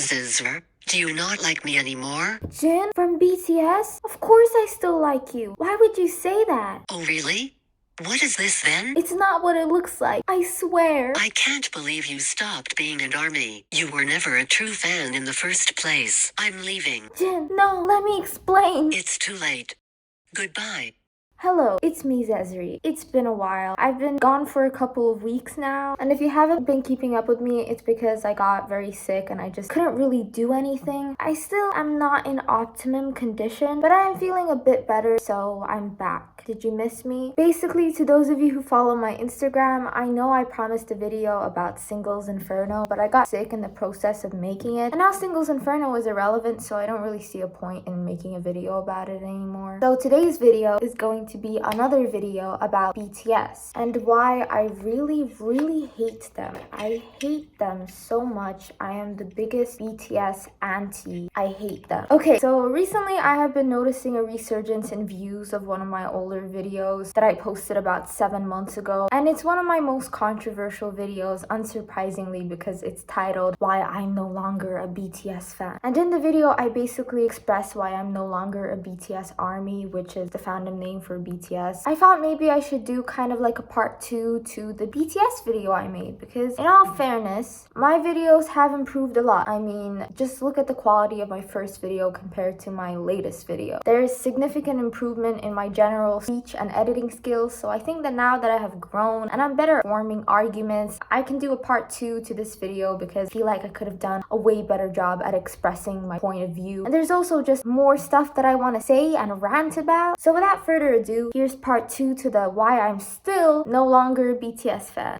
Zizzer, do you not like me anymore? Jin from BTS? Of course I still like you. Why would you say that? Oh really? What is this then? It's not what it looks like, I swear. I can't believe you stopped being an ARMY. You were never a true fan in the first place. I'm leaving. Jin, no, let me explain. It's too late. Goodbye. Hello, it's me, Zezri. It's been a while. I've been gone for a couple of weeks now, and if you haven't been keeping up with me, it's because I got very sick and I just couldn't really do anything. I still am not in optimum condition, but I am feeling a bit better, so I'm back. Did you miss me? Basically, to those of you who follow my Instagram, I know I promised a video about Singles Inferno, but I got sick in the process of making it, and now Singles Inferno is irrelevant, so I don't really see a point in making a video about it anymore. So today's video is going to be another video about BTS and why I really hate them. I hate them so much. I am the biggest BTS anti. I hate them. Okay, so recently I have been noticing a resurgence in views of one of my older videos that I posted about 7 months ago, and it's one of my most controversial videos, unsurprisingly, because it's titled Why I'm No Longer a BTS Fan. And in the video I basically express why I'm no longer a BTS ARMY, which is the fandom name for BTS. I thought maybe I should do kind of like a part 2 to the BTS video I made, because in all fairness, my videos have improved a lot. I mean, just look at the quality of my first video compared to my latest video. There is significant improvement in my general speech and editing skills, so I think that now that I have grown and I'm better at forming arguments, I can do a part 2 to this video because I feel like I could have done a way better job at expressing my point of view. And there's also just more stuff that I want to say and rant about. So without further ado, here's part 2 to the why I'm still no longer a BTS fan.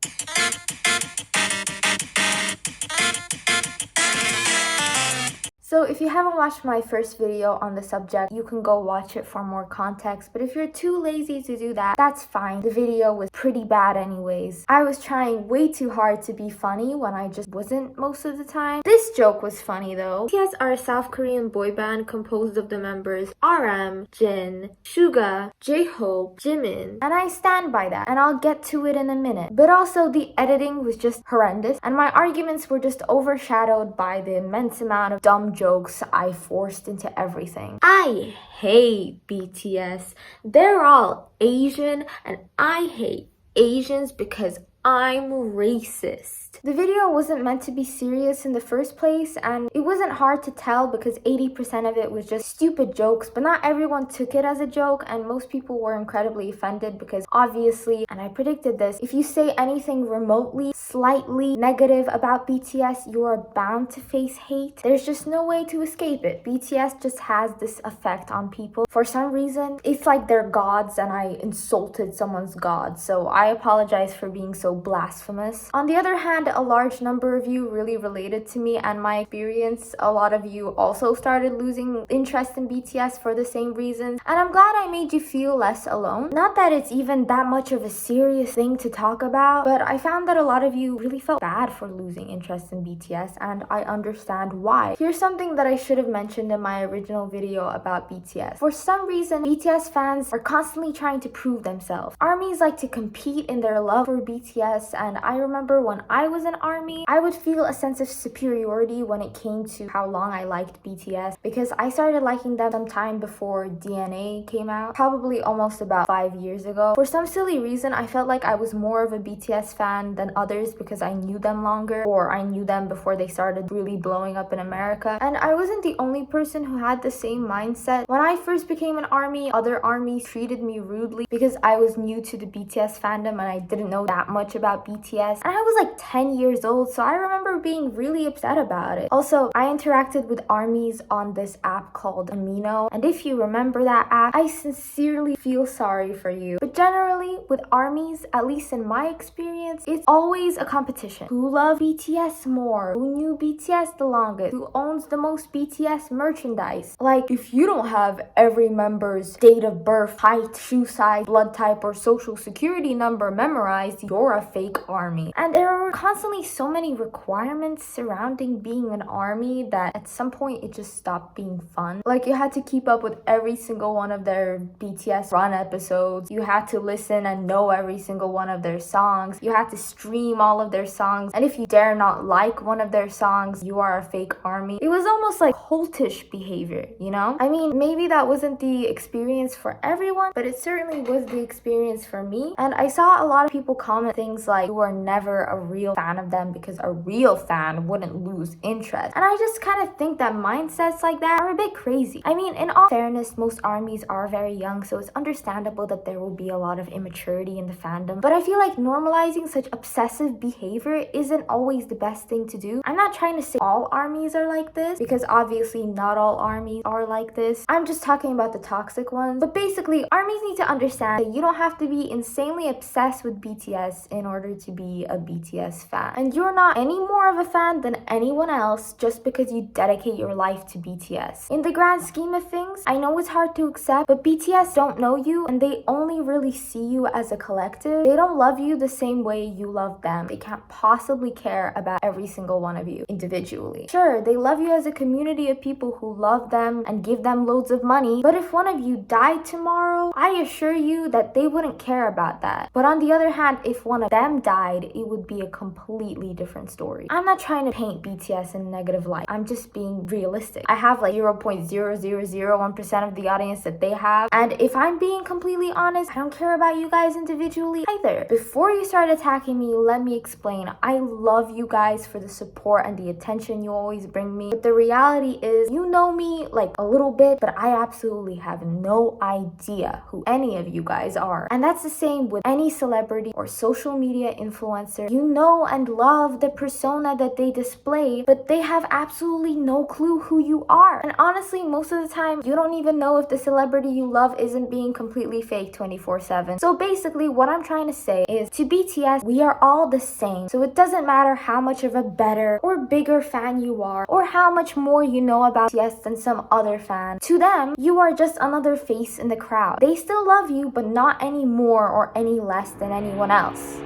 So if you haven't watched my first video on the subject, you can go watch it for more context. But if you're too lazy to do that, that's fine. The video was pretty bad anyways. I was trying way too hard to be funny when I just wasn't most of the time. This joke was funny though. BTS are a South Korean boy band composed of the members RM, Jin, Suga, J-Hope, Jimin, and I stand by that, and I'll get to it in a minute. But also the editing was just horrendous, and my arguments were just overshadowed by the immense amount of dumb jokes I forced into everything. I hate BTS. They're all Asian, and I hate Asians because I'm racist. The video wasn't meant to be serious in the first place, and it wasn't hard to tell because 80% of it was just stupid jokes, but not everyone took it as a joke, and most people were incredibly offended because obviously, and I predicted this, if you say anything remotely, slightly negative about BTS, you are bound to face hate. There's just no way to escape it. BTS just has this effect on people. For some reason, it's like they're gods and I insulted someone's god, so I apologize for being so blasphemous. On the other hand, a large number of you really related to me and my experience. A lot of you also started losing interest in BTS for the same reasons, and I'm glad I made you feel less alone. Not that it's even that much of a serious thing to talk about, but I found that a lot of you really felt bad for losing interest in BTS, and I understand why. Here's something that I should have mentioned in my original video about BTS. For some reason, BTS fans are constantly trying to prove themselves. ARMYs like to compete in their love for BTS, and I remember when I was an ARMY, I would feel a sense of superiority when it came to how long I liked BTS, because I started liking them sometime before DNA came out, probably almost about 5 years ago. For some silly reason, I felt like I was more of a BTS fan than others because I knew them longer, or I knew them before they started really blowing up in America. And I wasn't the only person who had the same mindset. When I first became an ARMY, other ARMYs treated me rudely because I was new to the BTS fandom and I didn't know that much about BTS. And I was like 10 years old, so I remember being really upset about it. Also, I interacted with ARMYs on this app called Amino, and if you remember that app, I sincerely feel sorry for you. But generally, with ARMYs, at least in my experience, it's always a competition. Who loved BTS more? Who knew BTS the longest? Who owns the most BTS merchandise? Like, if you don't have every member's date of birth, height, shoe size, blood type, or social security number memorized, you're a fake army. And there were constantly so many requirements surrounding being an army that at some point it just stopped being fun. Like, you had to keep up with every single one of their BTS run episodes. You had to listen and know every single one of their songs. You had to stream all of their songs. And if you dare not like one of their songs, you are a fake army. It was almost like cultish behavior, you know? I mean, maybe that wasn't the experience for everyone, but it certainly was the experience for me. And I saw a lot of people comment things like, you were never a real fan of them because a real fan wouldn't lose interest. And I just kind of think that mindsets like that are a bit crazy. I mean, in all fairness, most armies are very young, so it's understandable that there will be a lot of immaturity in the fandom. But I feel like normalizing such obsessive behavior isn't always the best thing to do. I'm not trying to say all armies are like this, because obviously not all armies are like this. I'm just talking about the toxic ones. But basically, armies need to understand that you don't have to be insanely obsessed with BTS in order to be a BTS fan. And you're not any more of a fan than anyone else just because you dedicate your life to BTS. In the grand scheme of things, I know it's hard to accept, but BTS don't know you and they only really see you as a collective. They don't love you the same way you love them. They can't possibly care about every single one of you individually. Sure, they love you as a community of people who love them and give them loads of money, but if one of you died tomorrow, I assure you that they wouldn't care about that. But on the other hand, if one of them died, it would be a completely different story. I'm not trying to paint BTS in a negative light. I'm just being realistic. I have like 0.0001% of the audience that they have, and if I'm being completely honest, I don't care about you guys individually either. Before you start attacking me, let me explain. I love you guys for the support and the attention you always bring me, but the reality is, you know me like a little bit, but I absolutely have no idea who any of you guys are. And that's the same with any celebrity or social media influencer. You know and love the persona that they display, but they have absolutely no clue who you are. And honestly, most of the time, you don't even know if the celebrity you love isn't being completely fake 24/7. So basically, what I'm trying to say is, to BTS, we are all the same. So it doesn't matter how much of a better or bigger fan you are, or how much more you know about BTS than some other fan. To them, you are just another face in the crowd. They still love you, but not any more or any less than anyone else.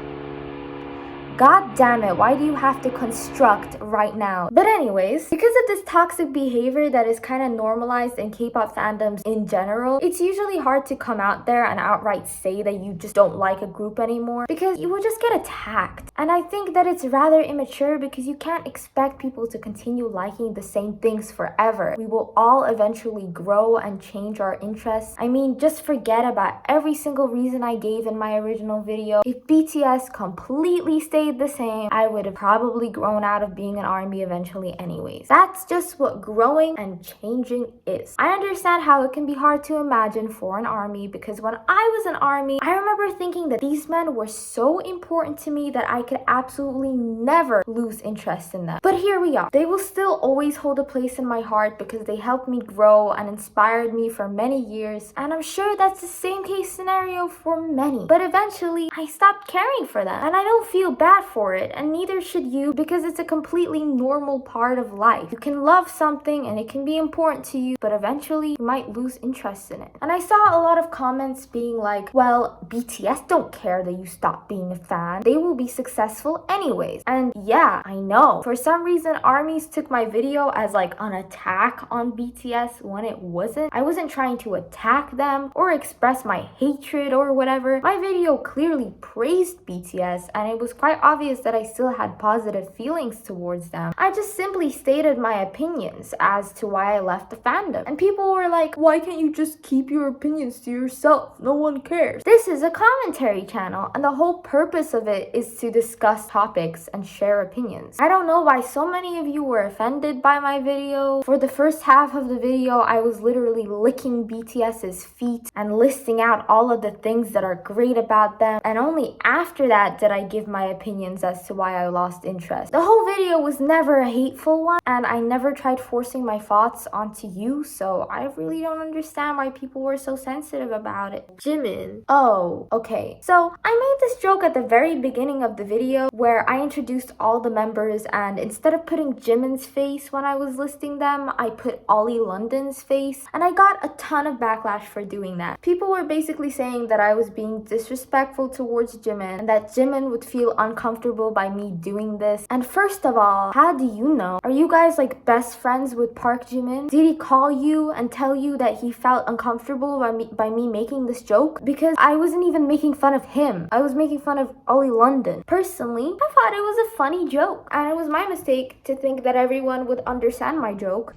God damn it, why do you have to construct right now? But anyways, because of this toxic behavior that is kind of normalized in K-pop fandoms in general, it's usually hard to come out there and outright say that you just don't like a group anymore, because you will just get attacked. And I think that it's rather immature, because you can't expect people to continue liking the same things forever. We will all eventually grow and change our interests. I mean, just forget about every single reason I gave in my original video. If BTS completely stayed the same, I would have probably grown out of being an army eventually anyways. That's just what growing and changing is. I understand how it can be hard to imagine for an army, because when I was an army, I remember thinking that these men were so important to me that I could absolutely never lose interest in them. But here we are. They will still always hold a place in my heart because they helped me grow and inspired me for many years, and I'm sure that's the same case scenario for many. But eventually, I stopped caring for them, and I don't feel bad for it, and neither should you, because it's a completely normal part of life. You can love something and it can be important to you, but eventually you might lose interest in it. And I saw a lot of comments being like, well, BTS don't care that you stop being a fan. They will be successful anyways. And yeah, I know. For some reason, armies took my video as like an attack on BTS when it wasn't. I wasn't trying to attack them or express my hatred or whatever. My video clearly praised BTS, and it was quite obvious that I still had positive feelings towards them. I just simply stated my opinions as to why I left the fandom. And people were like, why can't you just keep your opinions to yourself? No one cares. This is a commentary channel, and the whole purpose of it is to discuss topics and share opinions. I don't know why so many of you were offended by my video. For the first half of the video, I was literally licking BTS's feet and listing out all of the things that are great about them, and only after that did I give my opinion opinions as to why I lost interest. The whole video was never a hateful one, and I never tried forcing my thoughts onto you, so I really don't understand why people were so sensitive about it. Jimin. Oh, okay. So I made this joke at the very beginning of the video where I introduced all the members, and instead of putting Jimin's face when I was listing them, I put Ollie London's face, and I got a ton of backlash for doing that. People were basically saying that I was being disrespectful towards Jimin and that Jimin would feel uncomfortable by me doing this. And first of all, how do you know? Are you guys like best friends with Park Jimin? Did he call you and tell you that he felt uncomfortable by me making this joke? Because I wasn't even making fun of him. I was making fun of Ollie London. Personally, I thought it was a funny joke, and it was my mistake to think that everyone would understand my joke.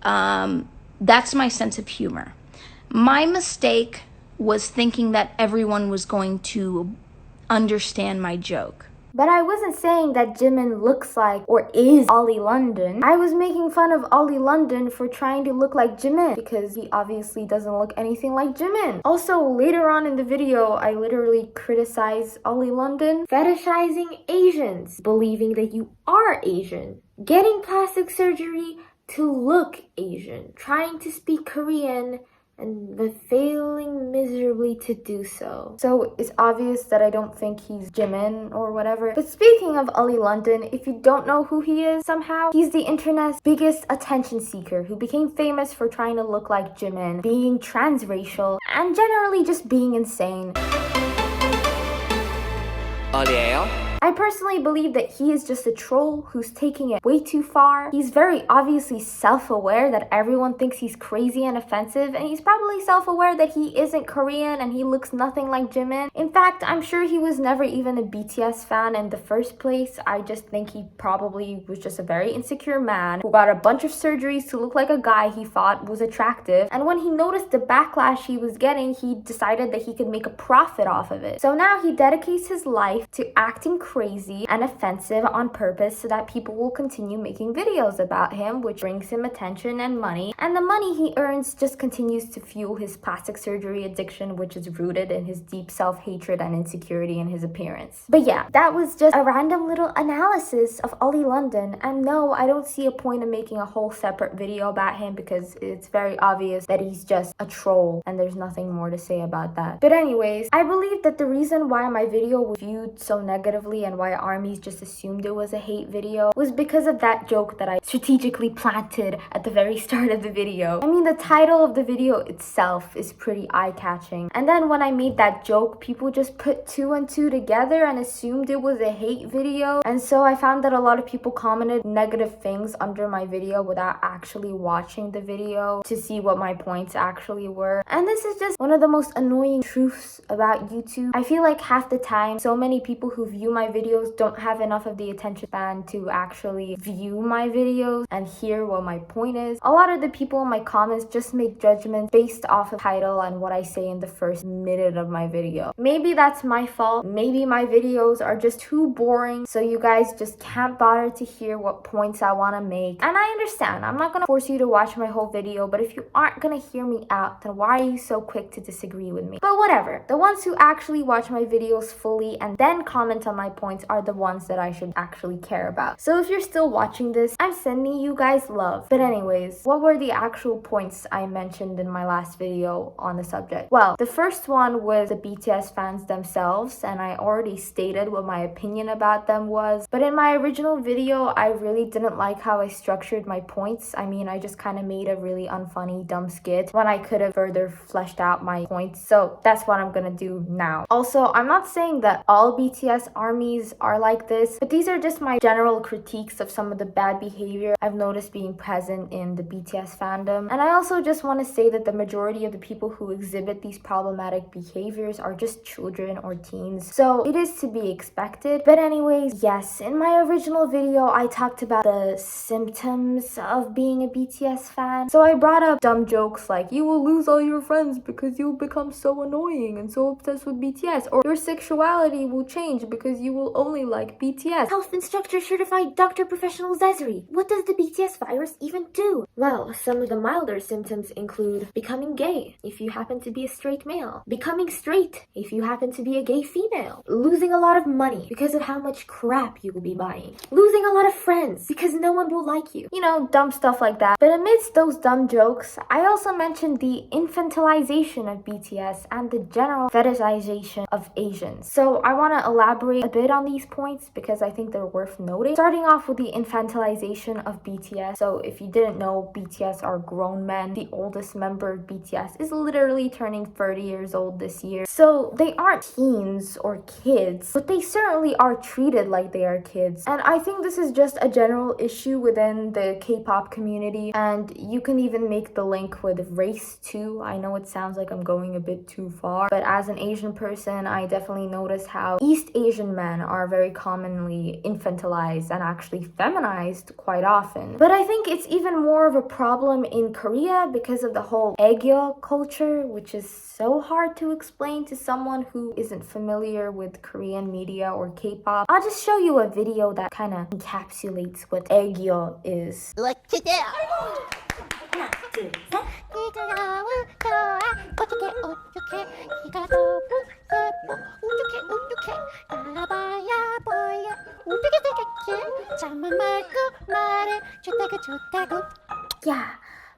That's my sense of humor. My mistake was thinking that everyone was going to understand my joke. But I wasn't saying that Jimin looks like or is Ollie London. I was making fun of Ollie London for trying to look like Jimin because he obviously doesn't look anything like Jimin. Also, later on in the video, I literally criticized Ollie London fetishizing Asians, believing that you are Asian, getting plastic surgery to look Asian, trying to speak Korean, and failing miserably to do so. So it's obvious that I don't think he's Jimin or whatever. But speaking of Ollie London, if you don't know who he is somehow, he's the internet's biggest attention seeker who became famous for trying to look like Jimin, being transracial, and generally just being insane. I personally believe that he is just a troll who's taking it way too far. He's very obviously self-aware that everyone thinks he's crazy and offensive, and he's probably self-aware that he isn't Korean and he looks nothing like Jimin. In fact, I'm sure he was never even a BTS fan in the first place. I just think he probably was just a very insecure man who got a bunch of surgeries to look like a guy he thought was attractive, and when he noticed the backlash he was getting, he decided that he could make a profit off of it. So now he dedicates his life to acting crazy and offensive on purpose so that people will continue making videos about him, which brings him attention and money, and the money he earns just continues to fuel his plastic surgery addiction, which is rooted in his deep self-hatred and insecurity in his appearance. But yeah, that was just a random little analysis of Ollie London, and no, I don't see a point in making a whole separate video about him because it's very obvious that he's just a troll and there's nothing more to say about that. But anyways, I believe that the reason why my video was viewed so negatively and why armies just assumed it was a hate video was because of that joke that I strategically planted at the very start of the video. I mean, the title of the video itself is pretty eye-catching, and then when I made that joke, people just put two and two together and assumed it was a hate video, and so I found that a lot of people commented negative things under my video without actually watching the video to see what my points actually were. And this is just one of the most annoying truths about YouTube. I feel like half the time so many people who view my videos don't have enough of the attention span to actually view my videos and hear what my point is. A lot of the people in my comments just make judgments based off of title and what I say in the first minute of my video. Maybe that's my fault. Maybe my videos are just too boring, so you guys just can't bother to hear what points I want to make. And I understand. I'm not gonna force you to watch my whole video, but if you aren't gonna hear me out, then why are you so quick to disagree with me? But whatever. The ones who actually watch my videos fully and then comment on my points are the ones that I should actually care about. So if you're still watching this, I'm sending you guys love. But anyways, what were the actual points I mentioned in my last video on the subject? Well, the first one was the BTS fans themselves, and I already stated what my opinion about them was. But in my original video, I really didn't like how I structured my points. I mean, I just kind of made a really unfunny, dumb skit when I could have further fleshed out my points. So that's what I'm gonna do now. Also, I'm not saying that all BTS armies are like this, but these are just my general critiques of some of the bad behavior I've noticed being present in the BTS fandom. And I also just want to say that the majority of the people who exhibit these problematic behaviors are just children or teens, so it is to be expected. But anyways, yes, in my original video I talked about the symptoms of being a BTS fan. So I brought up dumb jokes like, you will lose all your friends because you'll become so annoying and so obsessed with BTS, or your sexuality will change because you you will only like BTS. Health instructor certified Dr. Professional Zesri. What does the BTS virus even do? Well, some of the milder symptoms include becoming gay if you happen to be a straight male, becoming straight if you happen to be a gay female, losing a lot of money because of how much crap you will be buying, losing a lot of friends because no one will like you. You know, dumb stuff like that. But amidst those dumb jokes, I also mentioned the infantilization of BTS and the general fetishization of Asians. So I want to elaborate a bit on these points because I think they're worth noting. Starting off with the infantilization of BTS. So if you didn't know, BTS are grown men. The oldest member of BTS is literally turning 30 years old this year. So they aren't teens or kids, but they certainly are treated like they are kids. And I think this is just a general issue within the K-pop community, and you can even make the link with race too. I know it sounds like I'm going a bit too far, but as an Asian person, I definitely notice how East Asian men are very commonly infantilized and actually feminized quite often. But I think it's even more of a problem in Korea because of the whole aegyo culture, which is so hard to explain to someone who isn't familiar with Korean media or K-pop. I'll just show you a video that kind of encapsulates what aegyo is. Yeah.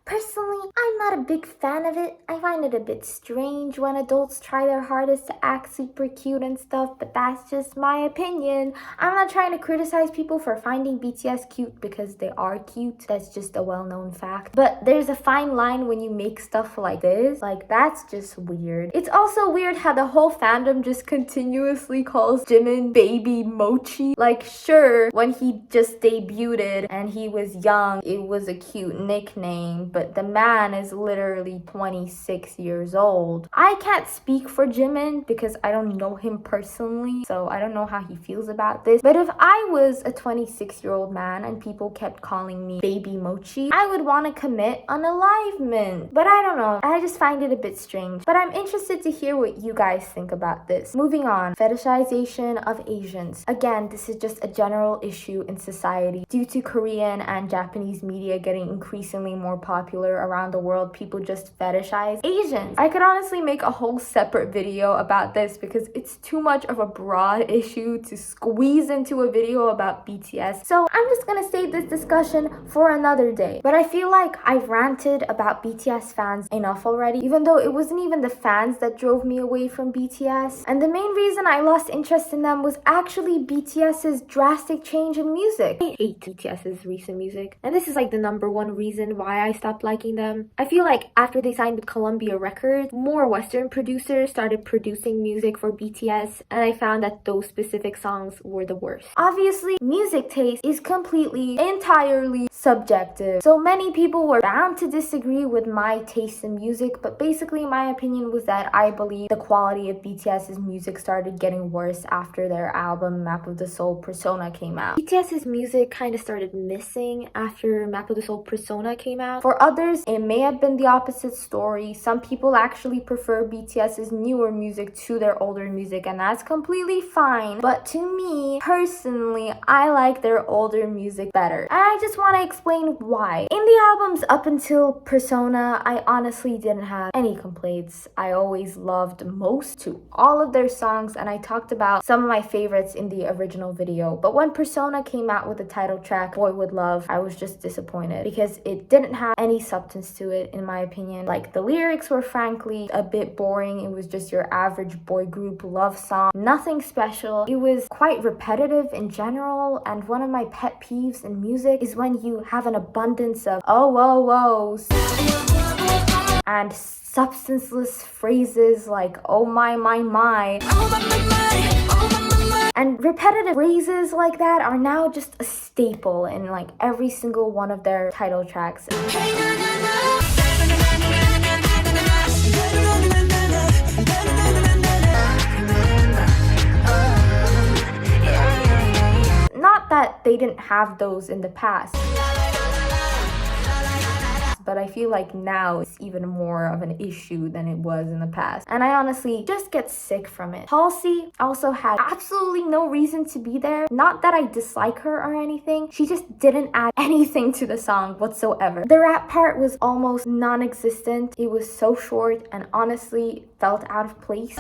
Personally, I'm not a big fan of it. I find it a bit strange when adults try their hardest to act super cute and stuff, but that's just my opinion. I'm not trying to criticize people for finding BTS cute because they are cute. That's just a well-known fact. But there's a fine line when you make stuff like this. Like, that's just weird. It's also weird how the whole fandom just continuously calls Jimin Baby Mochi. Like, sure, when he just debuted and he was young, it was a cute nickname, but the man is literally 26 years old. I can't speak for Jimin because I don't know him personally, so I don't know how he feels about this. But if I was a 26-year-old man and people kept calling me Baby Mochi, I would want to commit unalivement. But I don't know. I just find it a bit strange. But I'm interested to hear what you guys think about this. Moving on, fetishization of Asians. Again, this is just a general issue in society. Due to Korean and Japanese media getting increasingly more popular around the world, people just fetishize Asians. I could honestly make a whole separate video about this because it's too much of a broad issue to squeeze into a video about BTS. So I'm just gonna save this discussion for another day. But I feel like I've ranted about BTS fans enough already, even though it wasn't even the fans that drove me away from BTS. And the main reason I lost interest in them was actually BTS's drastic change in music. I hate BTS's recent music, and this is like the #1 reason why I stopped liking them. I feel like after they signed with Columbia Records, more Western producers started producing music for BTS, and I found that those specific songs were the worst. Obviously, music taste is completely, entirely subjective, so many people were bound to disagree with my taste in music, but basically my opinion was that I believe the quality of BTS's music started getting worse after their album Map of the Soul Persona came out. BTS's music kind of started missing after Map of the Soul Persona came out. For others, it may have been the opposite story. Some people actually prefer BTS's newer music to their older music, and that's completely fine. But to me, personally, I like their older music better. And I just want to explain why. In the albums up until Persona, I honestly didn't have any complaints. I always loved most to all of their songs, and I talked about some of my favorites in the original video. But when Persona came out with the title track, Boy With Love, I was just disappointed because it didn't have any substance to it, in my opinion. Like, the lyrics were frankly a bit boring. It was just your average boy group love song. Nothing special. It was quite repetitive in general, and one of my pet peeves in music is when you have an abundance of oh and substanceless phrases like oh my. And repetitive phrases like that are now just a staple in like every single one of their title tracks. Not that they didn't have those in the past, but but I feel like now it's even more of an issue than it was in the past. And I honestly just get sick from it. Halsey also had absolutely no reason to be there. Not that I dislike her or anything. She just didn't add anything to the song whatsoever. The rap part was almost non-existent. It was so short and honestly felt out of place.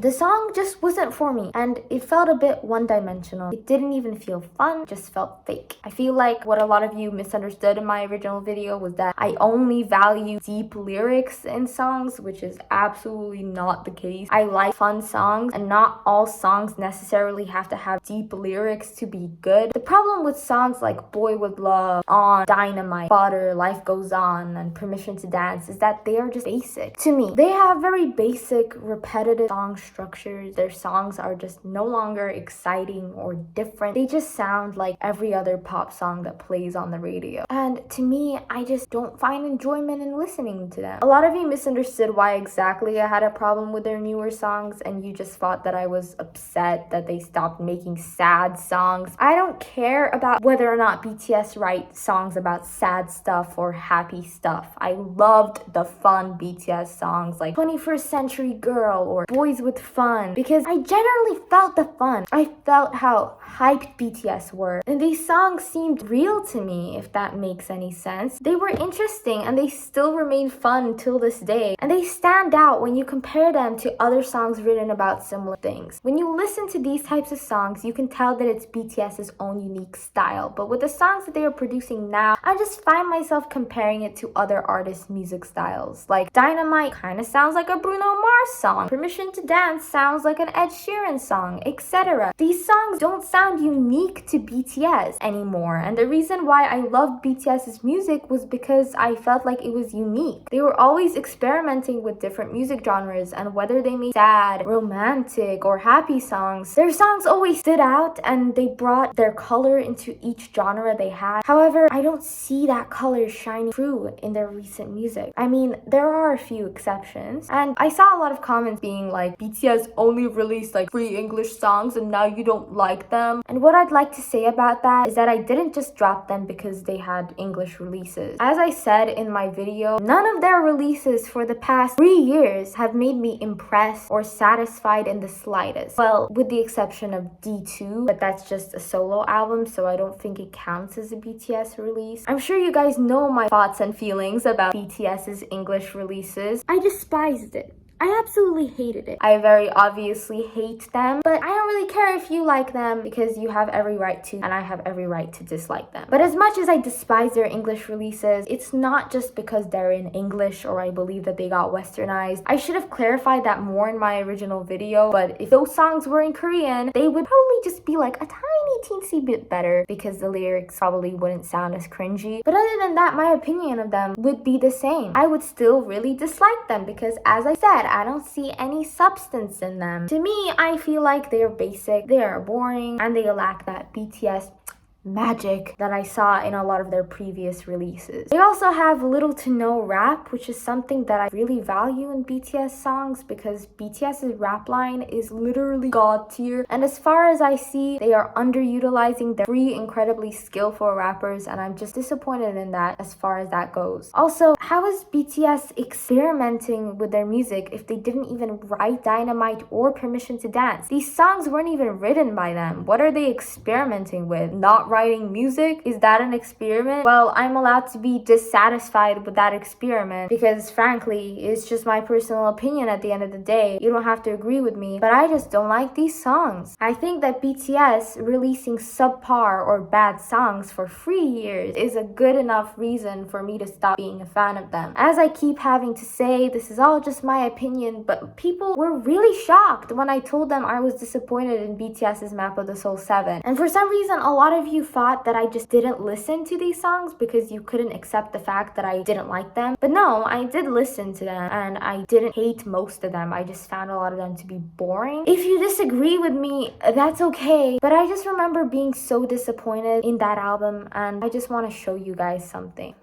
The song just wasn't for me and it felt a bit one-dimensional. It didn't even feel fun, it just felt fake. I feel like what a lot of you misunderstood in my original video was that I only value deep lyrics in songs, which is absolutely not the case. I like fun songs and not all songs necessarily have to have deep lyrics to be good. The problem with songs like Boy With Love, On, Dynamite, Butter, Life Goes On, and Permission to Dance is that they are just basic. To me, they have very basic, repetitive song structures. Their songs are just no longer exciting or different. They just sound like every other pop song that plays on the radio. And to me, I just don't find enjoyment in listening to them. A lot of you misunderstood why exactly I had a problem with their newer songs, and you just thought that I was upset that they stopped making sad songs. I don't care about whether or not BTS write songs about sad stuff or happy stuff. I loved the fun BTS songs like 21st Century Girl or Boys with Fun because I generally felt the fun. I felt how hyped BTS were, and these songs seemed real to me, if that makes any sense. They were interesting and they still remain fun till this day, and they stand out when you compare them to other songs written about similar things. When you listen to these types of songs, you can tell that it's BTS's own unique style, but with the songs that they are producing now, I just find myself comparing it to other artists' music styles. Like Dynamite kind of sounds like a Bruno Mars song, Permission to Dance sounds like an Ed Sheeran song, etc. These songs don't sound unique to BTS anymore, and the reason why I loved BTS's music was because I felt like it was unique. They were always experimenting with different music genres, and whether they made sad, romantic, or happy songs, their songs always stood out and they brought their color into each genre they had. However, I don't see that color shining through in their recent music. I mean, there are a few exceptions, and I saw a lot of comments being like, BTS only released like 3 English songs and now you don't like them. And what I'd like to say about that is that I didn't just drop them because they had English releases. As I said in my video, none of their releases for the past 3 years have made me impressed or satisfied in the slightest. Well, with the exception of D2, but that's just a solo album, so I don't think it counts as a BTS release. I'm sure you guys know my thoughts and feelings about BTS's English releases. I despised it. I absolutely hated it. I very obviously hate them, but I don't really care if you like them because you have every right to, and I have every right to dislike them. But as much as I despise their English releases, it's not just because they're in English or I believe that they got westernized. I should have clarified that more in my original video, but if those songs were in Korean, they would probably just be like a tiny teensy bit better because the lyrics probably wouldn't sound as cringy. But other than that, my opinion of them would be the same. I would still really dislike them because, as I said, I don't see any substance in them. To me, I feel like they're basic, they are boring, and they lack that BTS magic that I saw in a lot of their previous releases. They also have little to no rap, which is something that I really value in BTS songs because BTS's rap line is literally god tier, and as far as I see, they are underutilizing their 3 incredibly skillful rappers, and I'm just disappointed in that as far as that goes. Also, how is BTS experimenting with their music if they didn't even write Dynamite or Permission to Dance? These songs weren't even written by them. What are they experimenting with? Not writing music? Is that an experiment? Well, I'm allowed to be dissatisfied with that experiment because frankly, it's just my personal opinion at the end of the day. You don't have to agree with me, but I just don't like these songs. I think that BTS releasing subpar or bad songs for 3 years is a good enough reason for me to stop being a fan of them. As I keep having to say, this is all just my opinion, but people were really shocked when I told them I was disappointed in BTS's Map of the Soul 7. And for some reason, a lot of you thought that I just didn't listen to these songs because you couldn't accept the fact that I didn't like them. But no, I did listen to them and I didn't hate most of them. I just found a lot of them to be boring. If you disagree with me, that's okay. But I just remember being so disappointed in that album, and I just want to show you guys something.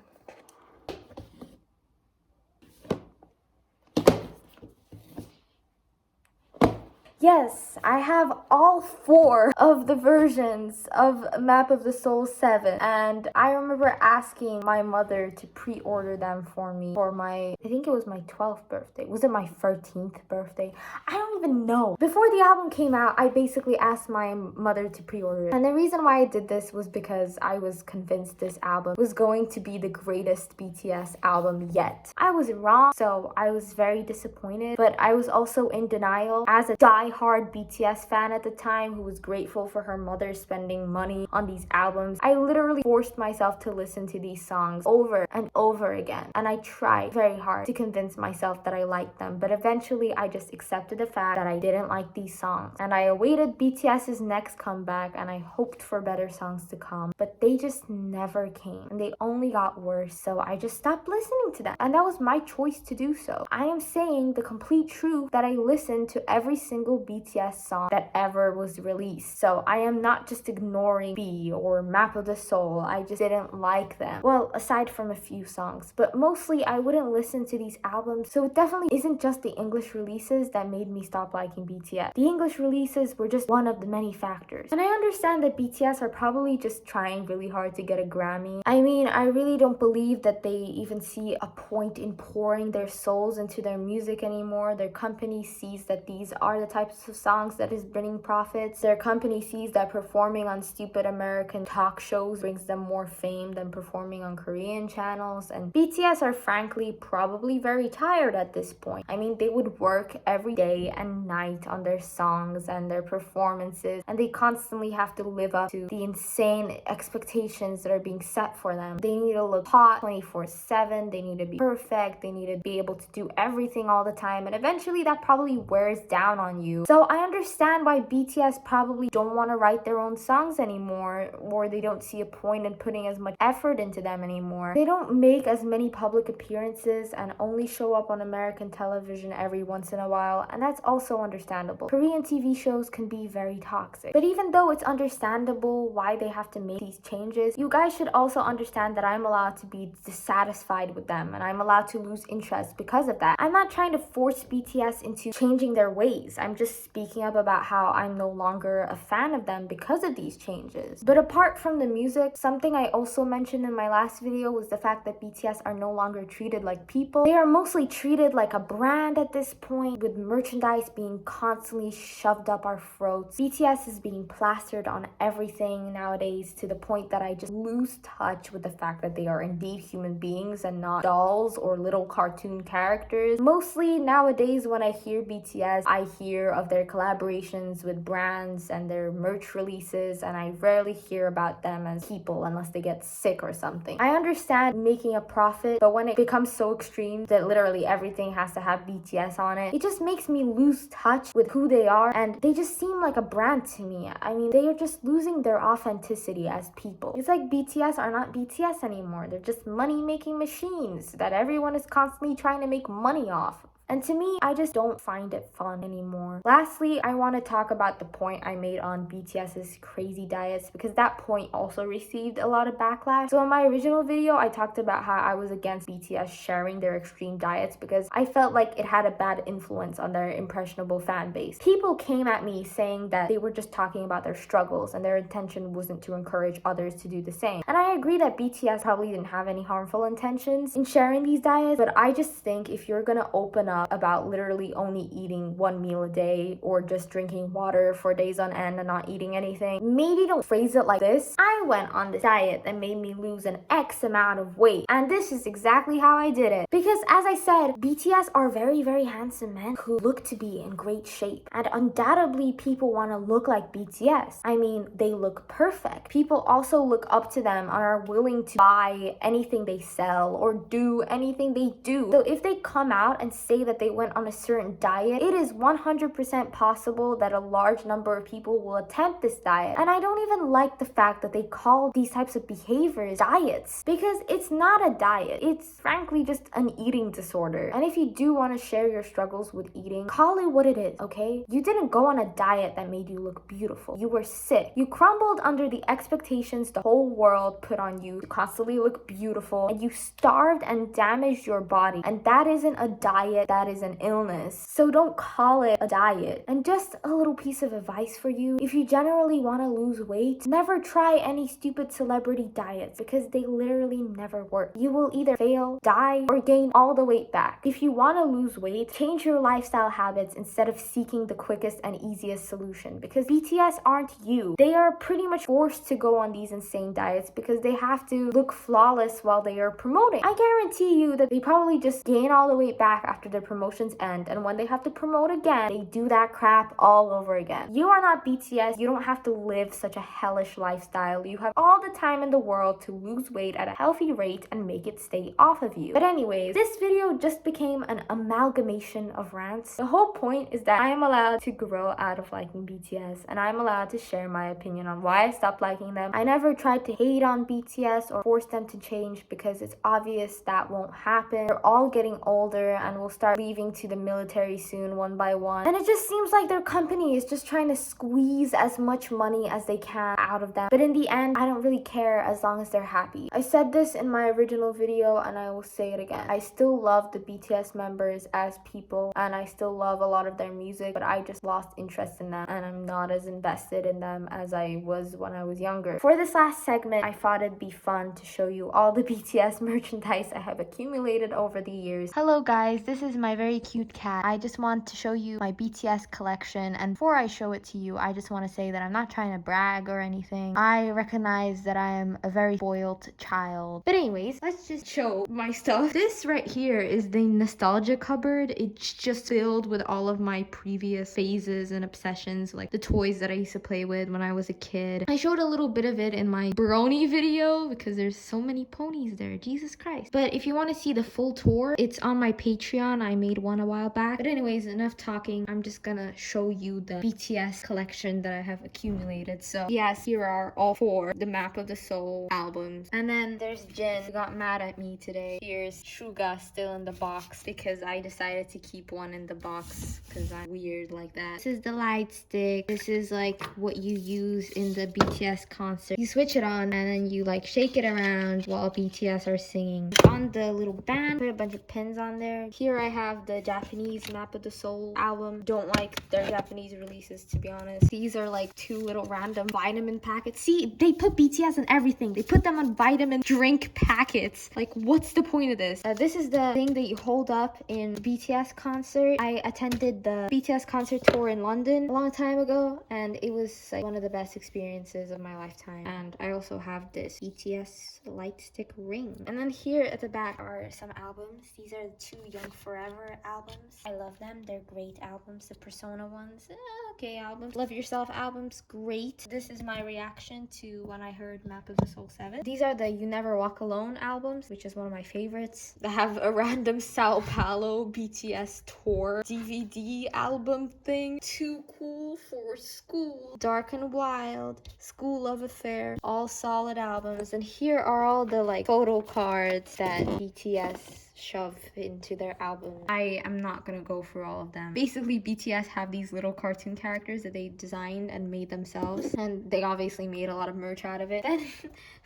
Yes, I have all 4 of the versions of Map of the Soul 7, and I remember asking my mother to pre-order them for me for I think it was my 12th birthday. Was it my 13th birthday? I don't even know. Before the album came out, I basically asked my mother to pre-order it. And the reason why I did this was because I was convinced this album was going to be the greatest BTS album yet. I was wrong, so I was very disappointed, but I was also in denial as a die-hard BTS fan at the time who was grateful for her mother spending money on these albums. I literally forced myself to listen to these songs over and over again, and I tried very hard to convince myself that I liked them, but eventually I just accepted the fact that I didn't like these songs, and I awaited BTS's next comeback, and I hoped for better songs to come, but they just never came, and they only got worse, so I just stopped listening to them, and that was my choice to do so. I am saying the complete truth that I listened to every single BTS song that ever was released, so I am not just ignoring B or Map of the Soul. I just didn't like them, well, aside from a few songs, but mostly I wouldn't listen to these albums, so it definitely isn't just the English releases that made me stop liking BTS. The English releases were just one of the many factors, and I understand that BTS are probably just trying really hard to get a Grammy. I mean, I really don't believe that they even see a point in pouring their souls into their music anymore. Their company sees that these are the types of songs that is bringing profits. Their company sees that performing on stupid American talk shows brings them more fame than performing on Korean channels, and BTS are frankly probably very tired at this point. I mean, they would work every day and night on their songs and their performances, and they constantly have to live up to the insane expectations that are being set for them. They need to look hot 24/7, they need to be perfect, they need to be able to do everything all the time, and eventually that probably wears down on you. So I understand why BTS probably don't want to write their own songs anymore, or they don't see a point in putting as much effort into them anymore. They don't make as many public appearances and only show up on American television every once in a while, and that's also understandable. Korean TV shows can be very toxic, but even though it's understandable why they have to make these changes, you guys should also understand that I'm allowed to be dissatisfied with them, and I'm allowed to lose interest because of that. I'm not trying to force BTS into changing their ways. I'm just speaking up about how I'm no longer a fan of them because of these changes. But apart from the music, something I also mentioned in my last video was the fact that BTS are no longer treated like people. They are mostly treated like a brand at this point, with merchandise being constantly shoved up our throats. BTS is being plastered on everything nowadays to the point that I just lose touch with the fact that they are indeed human beings and not dolls or little cartoon characters. Mostly nowadays when I hear BTS, I hear of their collaborations with brands and their merch releases, and I rarely hear about them as people unless they get sick or something. I understand making a profit, but when it becomes so extreme that literally everything has to have BTS on it, it just makes me lose touch with who they are, and they just seem like a brand to me. I mean, they are just losing their authenticity as people. It's like BTS are not BTS anymore. They're just money-making machines that everyone is constantly trying to make money off. And to me, I just don't find it fun anymore. Lastly, I want to talk about the point I made on BTS's crazy diets, because that point also received a lot of backlash. So in my original video, I talked about how I was against BTS sharing their extreme diets because I felt like it had a bad influence on their impressionable fan base. People came at me saying that they were just talking about their struggles and their intention wasn't to encourage others to do the same. And I agree that BTS probably didn't have any harmful intentions in sharing these diets, but I just think if you're gonna open up about literally only eating one meal a day or just drinking water for days on end and not eating anything, maybe don't phrase it like this: I went on this diet that made me lose an X amount of weight, and this is exactly how I did it. Because as I said, BTS are very, very handsome men who look to be in great shape, and undoubtedly people want to look like BTS. I mean, they look perfect. People also look up to them and are willing to buy anything they sell or do anything they do. So if they come out and say that they went on a certain diet, it is 100% possible that a large number of people will attempt this diet. And I don't even like the fact that they call these types of behaviors diets, because it's not a diet. It's frankly just an eating disorder. And if you do want to share your struggles with eating, call it what it is, okay? You didn't go on a diet that made you look beautiful. You were sick. You crumbled under the expectations the whole world put on you to constantly look beautiful, and you starved and damaged your body. And that isn't a diet that is an illness. So don't call it a diet. And just a little piece of advice for you: if you generally want to lose weight, never try any stupid celebrity diets, because they literally never work. You will either fail, die, or gain all the weight back. If you want to lose weight, change your lifestyle habits instead of seeking the quickest and easiest solution, because BTS aren't you. They are pretty much forced to go on these insane diets because they have to look flawless while they are promoting. I guarantee you that they probably just gain all the weight back after their promotions end, and when they have to promote again, they do that crap all over again. You are not BTS. You don't have to live such a hellish lifestyle. You have all the time in the world to lose weight at a healthy rate and make it stay off of you. But anyways, this video just became an amalgamation of rants. The whole point is that I am allowed to grow out of liking BTS, and I'm allowed to share my opinion on why I stopped liking them. I never tried to hate on BTS or force them to change, because it's obvious that won't happen. They're all getting older and will start leaving to the military soon, one by one. And it just seems like their company is just trying to squeeze as much money as they can out of them. But in the end, I don't really care as long as they're happy. I said this in my original video and I will say it again. I still love the BTS members as people, and I still love a lot of their music, but I just lost interest in them and I'm not as invested in them as I was when I was younger. For this last segment, I thought it'd be fun to show you all the BTS merchandise I have accumulated over the years. Hello guys, this is my very cute cat. I just want to show you my BTS collection, and before I show it to you, I just want to say that I'm not trying to brag or anything. I recognize that I am a very spoiled child. But anyways, let's just show my stuff. This right here is the nostalgia cupboard. It's just filled with all of my previous phases and obsessions, like the toys that I used to play with when I was a kid. I showed a little bit of it in my brony video because there's so many ponies there, Jesus Christ. But if you want to see the full tour, it's on my Patreon. I made one a while back. But anyways, enough talking. I'm just gonna show you the BTS collection that I have accumulated. So yes, here are all four the Map of the Soul albums. And then there's Jin, who got mad at me today. Here's Suga still in the box because I decided to keep one in the box because I'm weird like that. This is the light stick. This is like what you use in the BTS concert. You switch it on and then you like shake it around while BTS are singing. On the little band, put a bunch of pins on there. Here I have the Japanese Map of the Soul album. Don't like their Japanese releases, to be honest. These are like two little random vitamin packets. See, they put BTS in everything. They put them on vitamin drink packets. Like, what's the point of this? This is the thing that you hold up in BTS concert. I attended the BTS concert tour in London a long time ago, and it was like one of the best experiences of my lifetime. And I also have this BTS light stick ring. And then here at the back are some albums. These are the two Young Forever albums. I love them. They're great albums. The Persona ones, okay albums. Love Yourself albums, great. This is my reaction to when I heard Map of the Soul 7. These are the You Never Walk Alone albums, which is one of my favorites. They have a random Sao Paulo BTS tour DVD album thing. Too Cool for School, Dark and Wild, School Love Affair, all solid albums. And here are all the like photo cards that BTS shove into their album. I am not gonna go through all of them. Basically, BTS have these little cartoon characters that they designed and made themselves, and they obviously made a lot of merch out of it. Then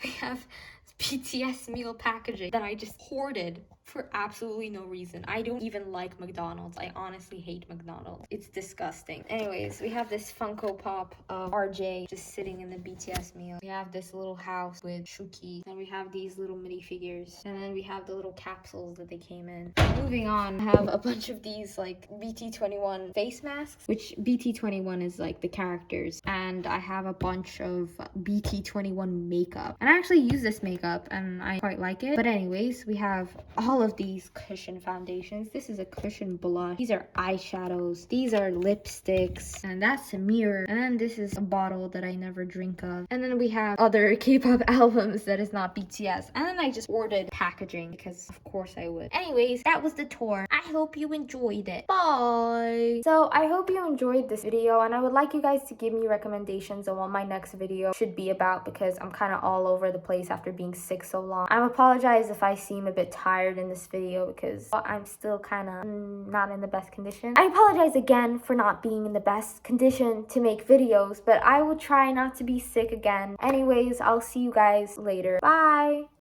we have BTS meal packaging that I just hoarded for absolutely no reason. I don't even like McDonald's. I honestly hate McDonald's. It's disgusting. Anyways, we have this Funko Pop of RJ just sitting in the BTS meal. We have this little house with Shuki, and we have these little mini figures, and then we have the little capsules that they came in. Moving on, I have a bunch of these like BT21 face masks, which BT21 is like the characters, and I have a bunch of BT21 makeup, and I actually use this makeup and I quite like it. But anyways, we have all of these cushion foundations. This is a cushion blush. These are eyeshadows. These are lipsticks, and that's a mirror. And then this is a bottle that I never drink of. And then we have other K-pop albums that is not BTS. And then I just ordered packaging because of course I would. Anyways, that was the tour. I hope you enjoyed it. Bye. So I hope you enjoyed this video, and I would like you guys to give me recommendations on what my next video should be about, because I'm kind of all over the place after being sick so long. I apologize if I seem a bit tired in this video because I'm still kind of not in the best condition. I apologize again for not being in the best condition to make videos, but I will try not to be sick again. Anyways, I'll see you guys later. Bye.